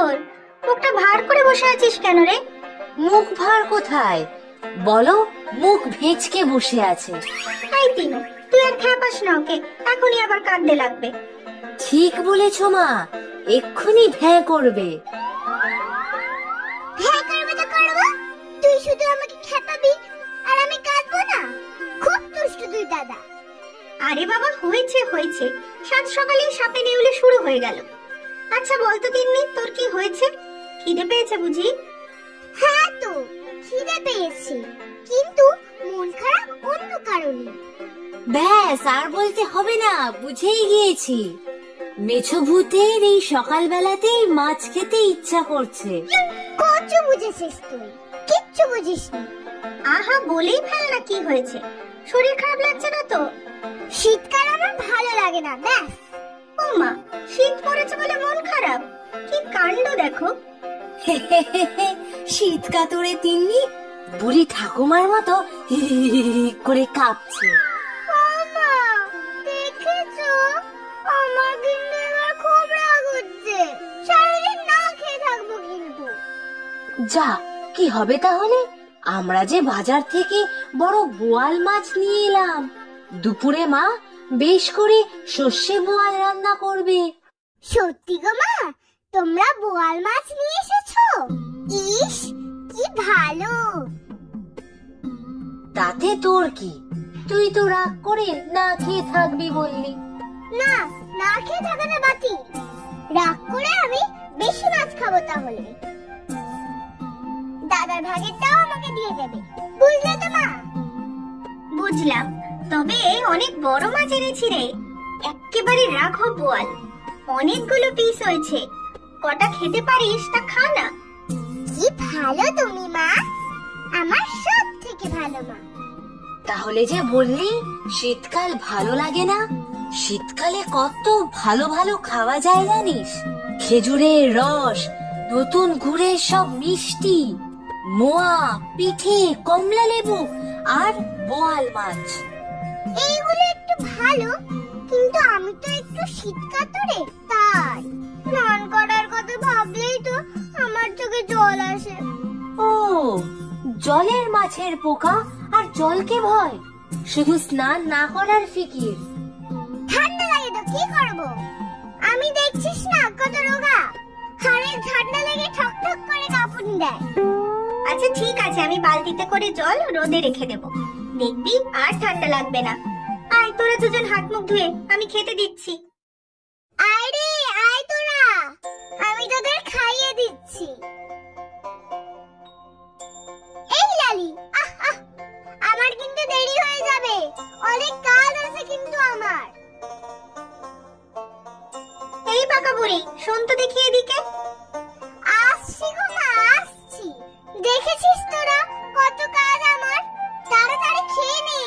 তোর? মুখটা ভার করে বসে আছিস কেন রে? মুখ ভার কোথায়? বলো, মুখ ভেঁচকে বসে আছে। এই তিনু, তুই আর খেপাস না ওকে, এখনই আবার কাঁদতে লাগবে। ঠিক বলেছ মা, এক্ষুনি ভ্যাঁ করবে। ভ্যাঁ করবে তো করবো, তুই শুধু আমাকে খেপাবি আর আমি কাঁদবো না? খুব দুষ্টু তুই দাদা। আরে বাবা, হয়েছে হয়েছে, সাত সকালেই সাপে নেউলে শুরু হয়ে গেল। আচ্ছা বলতো তিন্নি, তোর কি হয়েছে? খিদে পেয়েছে বুঝি? হ্যাঁ তো, খিদে পেয়েছে, কিন্তু মন খারাপ অন্য কারণে। ব্যাস, আর বলতে হবে না, বুঝেই গিয়েছি। মেছো ভূতের এই সকালবেলাতেই মাছ খেতে ইচ্ছা করছে। কচু বুঝেছিস তুই, কিচ্ছু বুঝিসনি। আহা, বলেই ফেল না কি হয়েছে। শরীর খারাপ লাগছে না তো? শীতকাল আমার ভালো লাগে না, ব্যাস। ও মা, শীত পড়েছে বলে মন খারাপ? কি কাণ্ড দেখো। শীত কাতরে তিন্নি বুড়ি ঠাকুমার মতো হি হি হি হি করে কাঁপছে। মা, দেখেছো? আমার কিন্তু এবার খুব রাগ হচ্ছে। সারাদিন না খেয়ে থাকবো কিন্তু। যা, কি হবে তাহলে? আমরা যে বাজার থেকে বড় বোয়াল মাছ নিয়ে এলাম। দুপুরে মা বেশ করে সর্ষে বোয়াল রান্না করবে। সত্যি গো মা, তোমরা বোয়াল মাছ নিয়ে এসেছো? ইস, কি ভালো। তাতে তোর কি? তুই তো রাগ করে না খেয়ে থাকবি বললি। না, না খেয়ে থাকাটা বাতিল। রাগ করে আমি বেশি মাছ খাবো তাহলে। দাদার ভাগেরটাও আমাকে দিয়ে দেবে, বুঝলে তো মা? বুঝলাম, তবে অনেক বড় মাছ এনেছি রে, একেবারে রাঘব বোয়াল। অনেকগুলো পিস হয়েছে, কটা খেতে পারিস তা খা না। কি ভালো তুমি মা, আমার সব থেকে ভালো মা। তাহলে যে বললি শীতকাল ভালো লাগে না? শীতকালে কত ভালো ভালো খাওয়া যায় জানিস? খেজুরের রস, নতুন গুড়ের সব মিষ্টি, মোয়া, পিঠে, কমলা লেবু আর বোয়াল মাছ। এইগুলো একটু ভালো, কিন্তু আমি তো একটু শীত কাতরে, তাই স্নান করার কথা ভাবলেই তো আমার চোখে জল আসে। ও, জলের মাছের পোকা আর জলকে ভয়, শুধু স্নান না করার ফিকির। ঠান্ডা লাগে তো কি করব? আমি দেখছিস না কত রোগা, হাড়ের ঠান্ডা লেগে ঠক ঠক করে কাঁপুনি দেয়। আচ্ছা ঠিক আছে, আমি বালতিতে করে জল রোদে রেখে দেব, দেখবি আর ঠান্ডা লাগবে না। আয় তোরা দুজন হাত মুখ ধুয়ে, আমি খেতে দিচ্ছি। আয় রে আয় তোরা, আমি তোদের খাইয়ে দিচ্ছি। এই লালি, আমার কিন্তু দেরি হয়ে যাবে, অনেক কাজ আছে কিন্তু আমার। এই পাকা বুড়ি, শোন তো দেখি এদিকে। আসছি গো মা, আসছি। দেখেছিস তোরা কত কাজ আমার, তাড়াতাড়ি খেয়ে নে।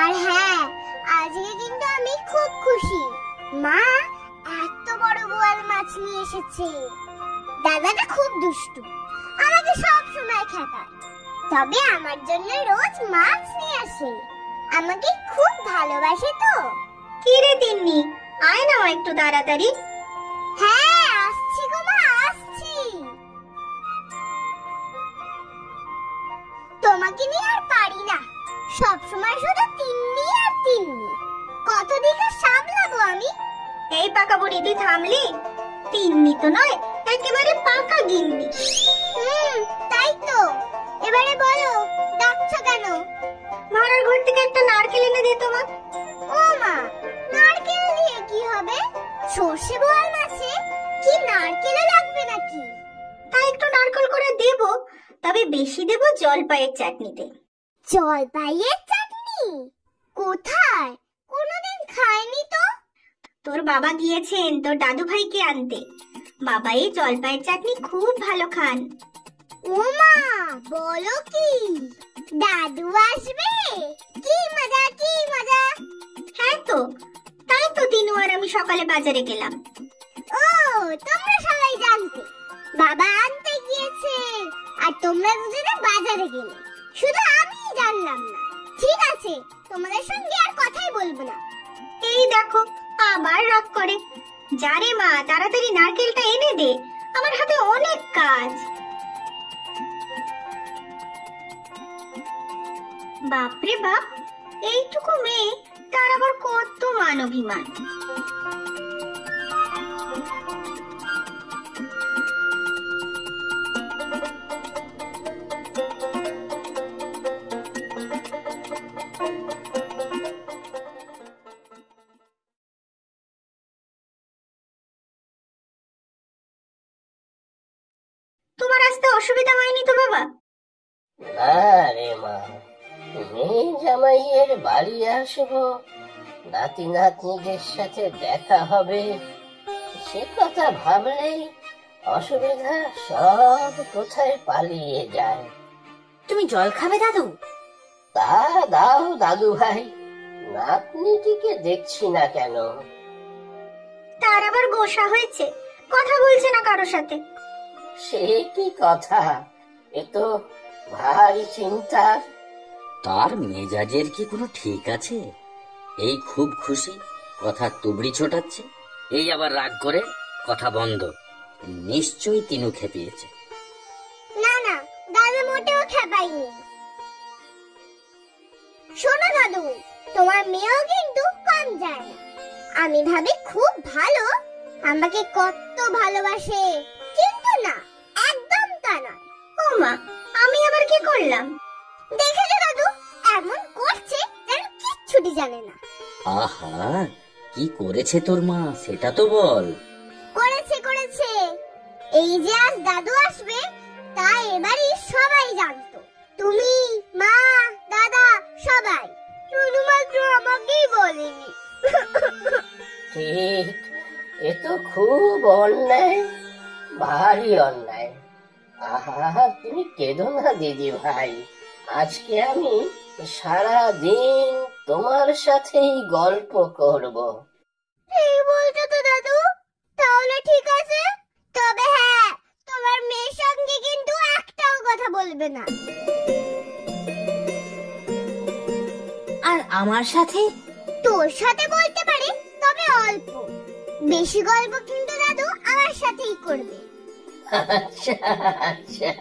আর হ্যাঁ, আজকে কিন্তু আমি খুব খুশি, মা এত বড় বোয়াল মাছ নিয়ে এসেছে। দাদাটা খুব দুষ্টু, আমাকে সব সময় খেপায়, তবে আমার জন্য রোজ মাছ নিয়ে আসে। আমাকে খুব ভালোবাসে তো। কি রে তিন্নি, আয় না একটু তাড়াতাড়ি। হ্যাঁ, আসছি গো মা, আসছি। তোমাকে নিয়ে আর পারি না, সব সময় শুধু তিন্নি আর তিন্নি, কতদিকে সামলাবো আমি? এই পাকা বুড়ি, তুই থামলি? তিন্নি তো নয়, একেবারে পাকা গিন্নি। তাই তো। এবারে বলো, ডাকছো কেন? ভাড়ার ঘর থেকে একটা নারকেল এনে দে তোমার। ও মা, নারকেল দিয়ে কি হবে? সর্ষে বোয়াল মাছে কি নারকেলও লাগবে নাকি? তাই একটু নারকেল করে দেব, তবে বেশি দেব জলপাইয়ের চাটনিতে। জলপাইয়ের চাটনি? কোথায়? কোনোদিন খাইনি তো। তোর বাবা গিয়েছেন তোর দাদু ভাইকে আনতে। বাবা এই জলপাইয়ের চাটনি খুব ভালো খান। ও মা, বলো কি? দাদু আসবে? কি মজা, কি মজা। হ্যাঁ তো, তাই তো তিনু আর আমি সকালে বাজারে গেলাম। ও, তোমরা সবাই জানতে বাবা আনতে গিয়েছে আর তোমরা দুজনে বাজারে গেলে, শুধু আমি জানলাম না। ঠিক আছে, তোমাদের সঙ্গে আর কথাই বলবো না। এই দেখো, আবার রাগ করে। যা রে মা, তাড়াতাড়ি নারকেলটা এনে দে, আমার হাতে অনেক কাজ। বাপরে বাপ, এইটুকু মেয়ে, তার আবার কত মান অভিমান। তোমার আসতে অসুবিধা হয়নি তো বাবা? না রে মা, মেয়ে জামাইয়ের বাড়ি আসবো, নাতি নাতনিদের সাথে দেখা হবে, সে কথা ভাবলেই অসুবিধা সব কোথায় পালিয়ে যায়। তুমি জল খাবে দাদু? তা দাও দাদু ভাই, নাতনিটিকে দেখছি না কেন? তার আবার গোসা হয়েছে, কথা বলছে না কারোর সাথে। সে কি কথা, এ তো ভারী চিন্তা। তার মেজাজের কি কোনো ঠিক আছে? এই খুব খুশি, কথা তুবড়ি ছোটাচ্ছে, এই আবার রাগ করে কথা বন্ধ। নিশ্চয়ই তিনু খেপিয়েছে। না না, দাদু মোটেও খেপাইনি। শোনো দাদু, তোমার মেয়েও কিন্তু কম যায় না। আমি ভাবি খুব ভালো, আমাকে কত ভালোবাসে, কিন্তু না, একদম তা নয়। ও মা, আমি আবার কি করলাম? দেখেছো দাদু, এমন করছে যেন কিচ্ছুটি জানে না। আহা, কি করেছে তোর মা সেটা তো বল। করেছে করেছে, এই যে আজ দাদু আসবে তা এবারই সবাই জানতো। তুমি, মা, দাদা সবাই, শুধুমাত্র আমাকেই বলেনি। ঠিক, এ তো খুব অন্যায়, ভারী অন্যায়। আহা, তুমি কেঁদো না দিদি ভাই, আজকে আমি সারা দিন তোমার সাথেই গল্প করব। এই বলছো তো দাদু? তাহলে ঠিক আছে, তবে হ্যাঁ, তোমার মেয়ের সঙ্গে কিন্তু একটাও কথা বলবে না। আর আমার সাথে? তোর সাথে বলতে পারে, তবে অল্প। বেশি গল্প কিন্তু দাদু আমার সাথেই করবে। আচ্ছা আচ্ছা,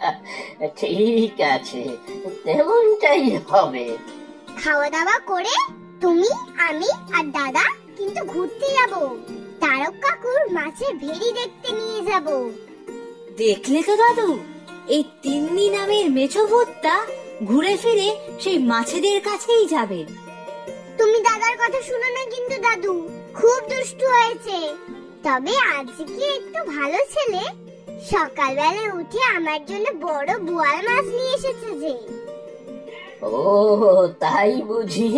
ঠিক আছে, তেমনটাই হবে। খাওয়া দাওয়া করে তুমি, আমি আর দাদা কিন্তু ঘুরতে যাব। তারক কাকুর মাছের ভেড়ি দেখতে নিয়ে যাব। দেখলে তো দাদু, এই তিন্নি নামের মেছো ভূতটা ঘুরে ফিরে সেই মাছেদের কাছেই যাবে। তুমি দাদার কথা শুনো না কিন্তু দাদু, খুব দুষ্টু হয়েছে। তবে আজকে একটু ভালো ছেলে, সকালবেলা উঠে আমার জন্য বড় বোয়াল মাছ নিয়ে এসেছে যে। ও তাই বুঝি?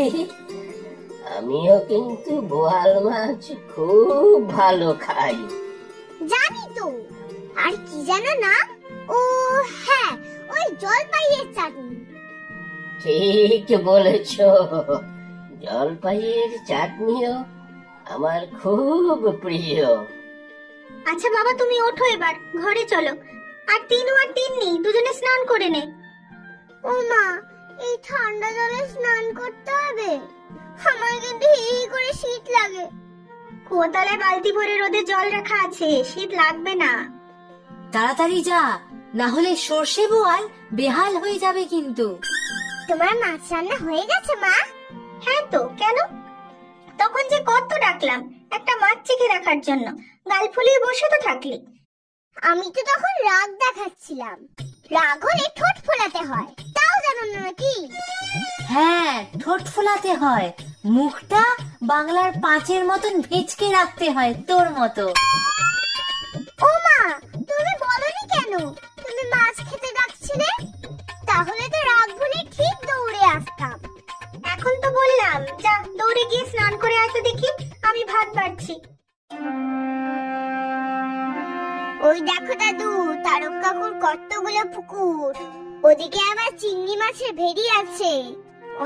আমিও কিন্তু বোয়াল মাছ খুব ভালো খাই। জানি তো, আর কি জানো না? ও হ্যাঁ, ওই জলপাইয়ের চাটনি। ঠিক বলেছ, জলপাইয়ের চাটনিও আমার খুব প্রিয়। আচ্ছা বাবা, তুমি ওঠো, এবার ঘরে চলো। আর তিনু আর তিন্নি দুজনে স্নান করে নে। ও মা, এই ঠান্ডা জলে স্নান করতে হবে? আমার কিন্তু হি করে শীত লাগে। কুয়োতলায় বালতি ভরে রোদে জল রাখা আছে, শীত লাগবে না। তাড়াতাড়ি যা, না হলে সর্ষে বোয়াল বেহাল হয়ে যাবে কিন্তু। তোমার মাছ রান্না হয়ে গেছে মা? হ্যাঁ তো, কেন? তখন যে কত ডাকলাম একটা মাছ চেখে রাখার জন্য, গাল ফুলিয়ে বসে তো থাকলি। আমি তো তখন রাগ দেখাচ্ছিলাম। রাগ হলে ঠোঁট ফোলাতে হয়, তাও জানো না নাকি? হ্যাঁ, ঠোঁট ফোলাতে হয়, মুখটা বাংলার পাঁচের মতন ভেঁচকে রাখতে হয়, তোর মতো। ও মা, তুমি বলনি কেন তুমি মাছ খেতে ডাকছিলে? তাহলে তো রাগ ভুলে ঠিক দৌড়ে আসতাম। এখন তো বললাম, যা দৌড়ে গিয়ে স্নান করে আসো দেখি, আমি ভাত বাড়ছি। ওই দেখো দাদু, তারক কাকুর কতগুলো পুকুর, ওদিকে আবার চিংড়ি মাছের ভেড়ি আছে।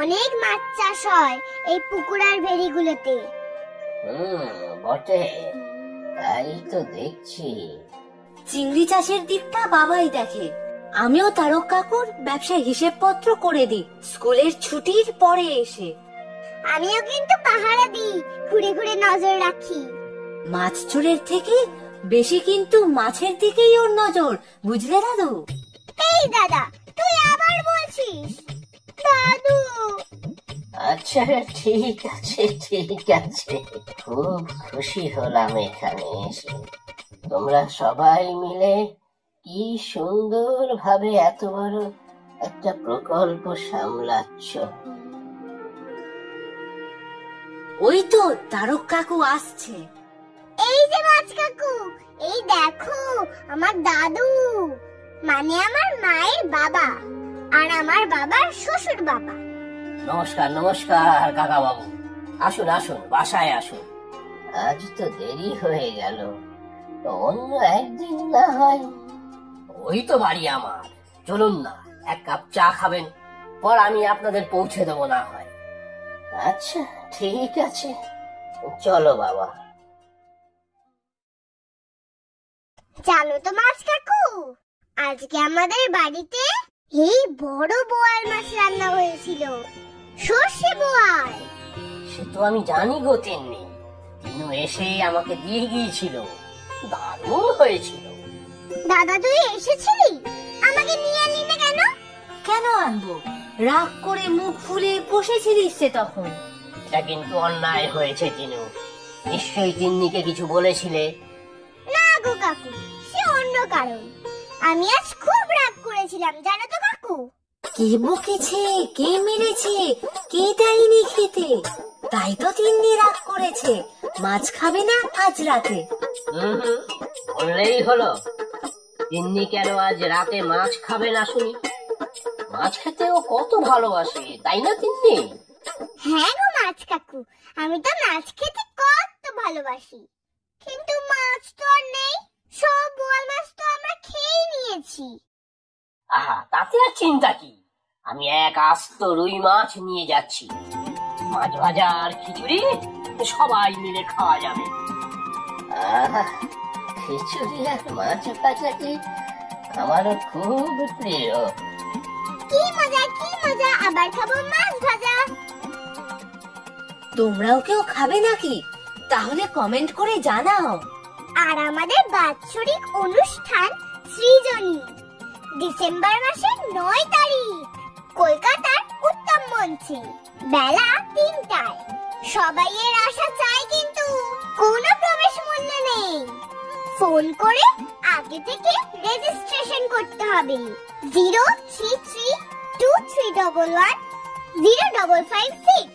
অনেক মাছ চাষ হয় এই পুকুর আর ভেড়িগুলোতে। বটে, তাই তো দেখছি। চিংড়ি চাষের দিকটা বাবাই দেখে, আমিও তারক কাকুর ব্যবসার হিসেবপত্র করে দিই স্কুলের ছুটির পরে এসে। আমিও কিন্তু পাহারা দিই, ঘুরে ঘুরে নজর রাখি। মাছ চোরের থেকে বেশি কিন্তু মাছের দিকেই ওর নজর, বুঝলে দাদু? এই দাদা, তুই আবার বলছিস? দাদু, আচ্ছা ঠিক আছে ঠিক আছে, খুব খুশি হলাম এখানে এসে। তোমরা সবাই মিলে কি সুন্দর ভাবে এত বড় একটা প্রকল্প সামলাচ্ছ। ওই তো তারক কাকু আসছে। এই যে মাছ কাকু, এই দেখো আমার দাদু, মানে আমার মায়ের বাবা আর আমার বাবার শ্বশুর বাবা। নমস্কার নমস্কার কাকা বাবু, আসুন আসুন, বাসায় আসুন। আজ তো দেরি হয়ে গেল, তো অন্য একদিন না হয়। ওই তো বাড়ি আমার, চলুন না, এক কাপ চা খাবেন, পর আমি আপনাদের পৌঁছে দেবো না হয়। আচ্ছা ঠিক আছে, চলো বাবা। জানো তো মাছ কাকু, আজকে আমাদের বাড়িতে এই বড় বোয়াল মাছ রান্না হয়েছিল, সর্ষে বোয়াল। সে তো আমি জানি গো তিন্নি, তিনু এসে আমাকে দিয়ে গিয়েছিল, দারুণ হয়েছিল। দাদা তুই এসেছিলি, আমাকে নিয়ে এলি না কেন? কেন আনবো, রাগ করে মুখ ফুলে বসেছিলিস সে তখন। এটা কিন্তু অন্যায় হয়েছে তিনু, নিশ্চয়ই তিন্নিকে কিছু বলেছিলে। না গো কাকু, সে অন্য কারণ। আমি আজ খুব রাগ করেছিলাম জানো তো কাকু। কে বকেছে, কে মেরেছে, কে দেয়নি খেতে, তাই তো তিন্নি রাগ করেছে, মাছ খাবে না আজ রাতে। বললেই হলো। তিন্নি কেন আজ রাতে মাছ খাবে না শুনি? মাছ খেতে ও কত ভালোবাসে, তাই না তিন্নি? হ্যাঁ গো মাছ কাকু, আমি তো মাছ খেতে কত ভালোবাসি, কিন্তু মাছ তো আর নেই, সব বোয়াল মাছ তো আমরা খেয়ে নিয়েছি। আহা, তাতে আর চিন্তা কি, আমি এক আস্ত রুই মাছ নিয়ে যাচ্ছি, মাছ ভাজা আর খিচুড়ি সবাই মিলে খাওয়া যাবে। আহা, খিচুড়ি আর মাছ ভাজা কি আমারও খুব প্রিয়। কি মজা কি মজা, আবার খাবো মাছ ভাজা। তোমরাও কেউ খাবে নাকি? তাহলে কমেন্ট করে জানাও। আর আমাদের বাৎসরিক অনুষ্ঠান সৃজনী ডিসেম্বর মাসের 9 তারিখ কলকাতার উত্তম মঞ্চে বেলা 3টায়। সবাই এর আশা চাই, কিন্তু কোনো প্রবেশ মূল্য নেই। ফোন করে আগে থেকে রেজিস্ট্রেশন করতে হবে 03323110556।